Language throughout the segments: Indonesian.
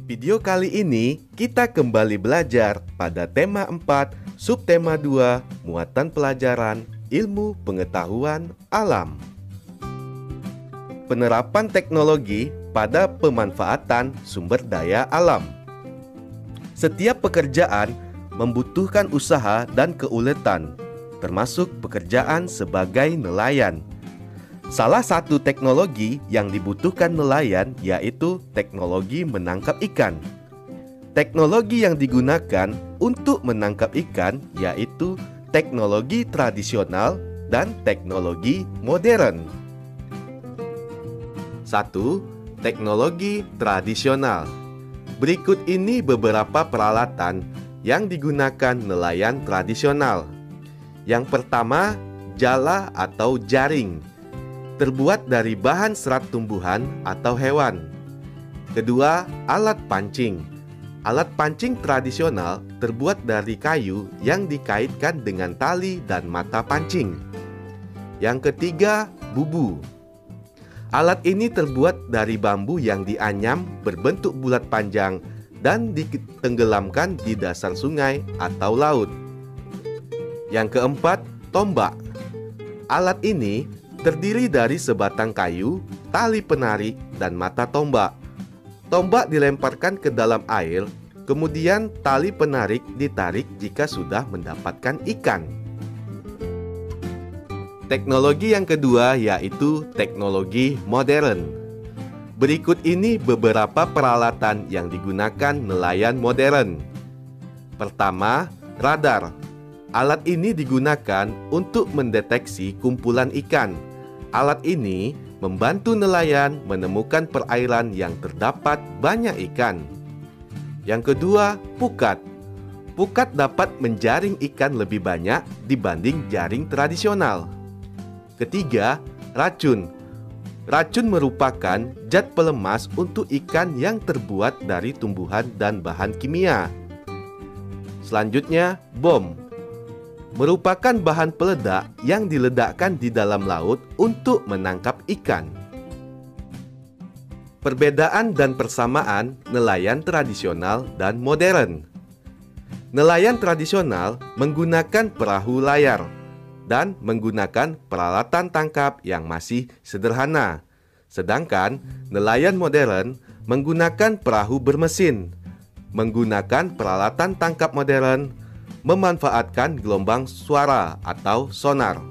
Video kali ini kita kembali belajar pada tema 4, subtema 2, muatan pelajaran ilmu pengetahuan alam. Penerapan teknologi pada pemanfaatan sumber daya alam. Setiap pekerjaan membutuhkan usaha dan keuletan, termasuk pekerjaan sebagai nelayan. Salah satu teknologi yang dibutuhkan nelayan yaitu teknologi menangkap ikan. Teknologi yang digunakan untuk menangkap ikan yaitu teknologi tradisional dan teknologi modern. 1. Teknologi tradisional. Berikut ini beberapa peralatan yang digunakan nelayan tradisional. Yang pertama, jala atau jaring, terbuat dari bahan serat tumbuhan atau hewan. Kedua, alat pancing. Alat pancing tradisional terbuat dari kayu yang dikaitkan dengan tali dan mata pancing. Yang ketiga, bubu. Alat ini terbuat dari bambu yang dianyam berbentuk bulat panjang dan ditenggelamkan di dasar sungai atau laut. Yang keempat, tombak. Alat ini terdiri dari sebatang kayu, tali penarik, dan mata tombak. Tombak dilemparkan ke dalam air, kemudian tali penarik ditarik jika sudah mendapatkan ikan. Teknologi yang kedua yaitu teknologi modern. Berikut ini beberapa peralatan yang digunakan nelayan modern. Pertama, radar. Alat ini digunakan untuk mendeteksi kumpulan ikan. Alat ini membantu nelayan menemukan perairan yang terdapat banyak ikan. Yang kedua, pukat. Pukat dapat menjaring ikan lebih banyak dibanding jaring tradisional. Ketiga, racun. Racun merupakan zat pelemas untuk ikan yang terbuat dari tumbuhan dan bahan kimia. Selanjutnya, bom. Merupakan bahan peledak yang diledakkan di dalam laut untuk menangkap ikan. Perbedaan dan persamaan nelayan tradisional dan modern. Nelayan tradisional menggunakan perahu layar dan menggunakan peralatan tangkap yang masih sederhana. Sedangkan nelayan modern menggunakan perahu bermesin, menggunakan peralatan tangkap modern, memanfaatkan gelombang suara atau sonar.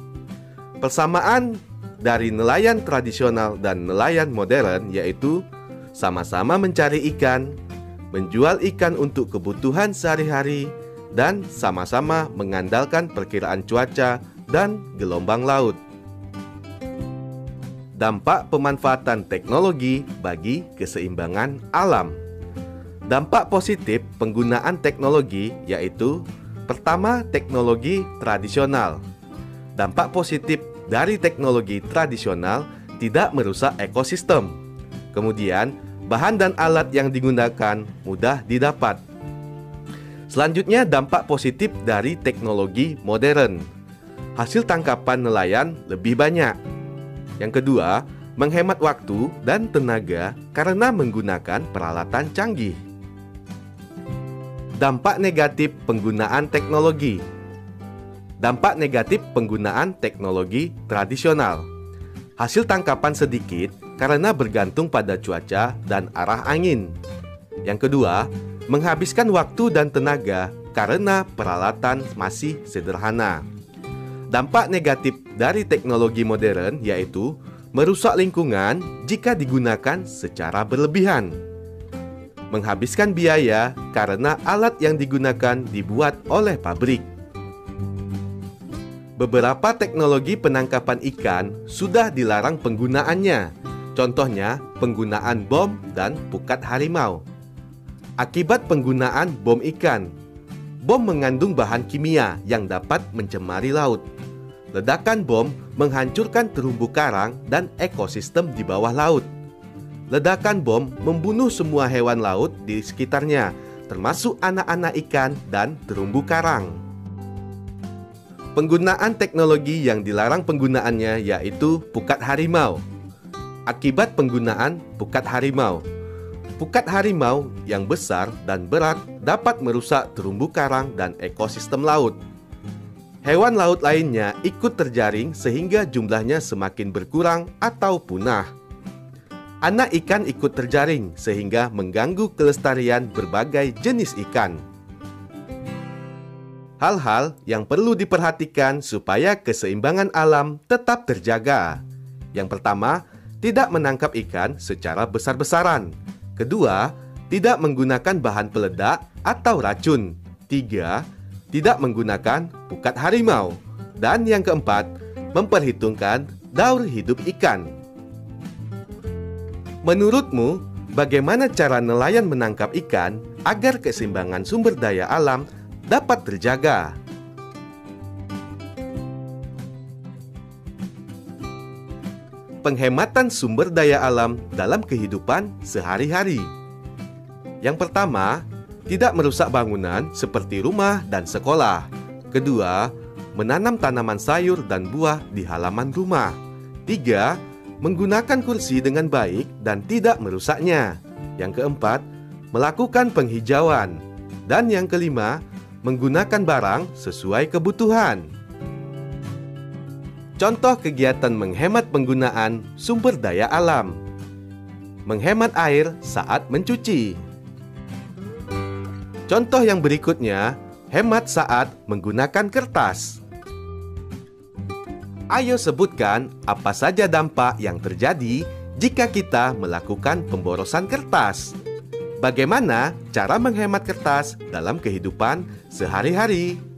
Persamaan dari nelayan tradisional dan nelayan modern yaitu sama-sama mencari ikan, menjual ikan untuk kebutuhan sehari-hari, dan sama-sama mengandalkan perkiraan cuaca dan gelombang laut. Dampak pemanfaatan teknologi bagi keseimbangan alam. Dampak positif penggunaan teknologi yaitu: pertama, teknologi tradisional. Dampak positif dari teknologi tradisional tidak merusak ekosistem. Kemudian, bahan dan alat yang digunakan mudah didapat. Selanjutnya, dampak positif dari teknologi modern. Hasil tangkapan nelayan lebih banyak. Yang kedua, menghemat waktu dan tenaga karena menggunakan peralatan canggih. Dampak negatif penggunaan teknologi. Dampak negatif penggunaan teknologi tradisional. Hasil tangkapan sedikit karena bergantung pada cuaca dan arah angin. Yang kedua, menghabiskan waktu dan tenaga karena peralatan masih sederhana. Dampak negatif dari teknologi modern yaitu merusak lingkungan jika digunakan secara berlebihan. Menghabiskan biaya karena alat yang digunakan dibuat oleh pabrik. Beberapa teknologi penangkapan ikan sudah dilarang penggunaannya. Contohnya, penggunaan bom dan pukat harimau. Akibat penggunaan bom ikan. Bom mengandung bahan kimia yang dapat mencemari laut. Ledakan bom menghancurkan terumbu karang dan ekosistem di bawah laut. Ledakan bom membunuh semua hewan laut di sekitarnya, termasuk anak-anak ikan dan terumbu karang. Penggunaan teknologi yang dilarang penggunaannya yaitu pukat harimau. Akibat penggunaan pukat harimau. pukat harimau yang besar dan berat dapat merusak terumbu karang dan ekosistem laut. Hewan laut lainnya ikut terjaring sehingga jumlahnya semakin berkurang atau punah. Anak ikan ikut terjaring sehingga mengganggu kelestarian berbagai jenis ikan. Hal-hal yang perlu diperhatikan supaya keseimbangan alam tetap terjaga. Yang pertama, tidak menangkap ikan secara besar-besaran. Kedua, tidak menggunakan bahan peledak atau racun. Tiga, tidak menggunakan pukat harimau. Dan yang keempat, memperhitungkan daur hidup ikan. Menurutmu, bagaimana cara nelayan menangkap ikan agar keseimbangan sumber daya alam dapat terjaga? Penghematan sumber daya alam dalam kehidupan sehari-hari. Yang pertama, tidak merusak bangunan seperti rumah dan sekolah. Kedua, menanam tanaman sayur dan buah di halaman rumah. Tiga, menggunakan kursi dengan baik dan tidak merusaknya. Yang keempat, melakukan penghijauan. Dan yang kelima, menggunakan barang sesuai kebutuhan. Contoh kegiatan menghemat penggunaan sumber daya alam. Menghemat air saat mencuci. Contoh yang berikutnya, hemat saat menggunakan kertas. Ayo sebutkan apa saja dampak yang terjadi jika kita melakukan pemborosan kertas. Bagaimana cara menghemat kertas dalam kehidupan sehari-hari?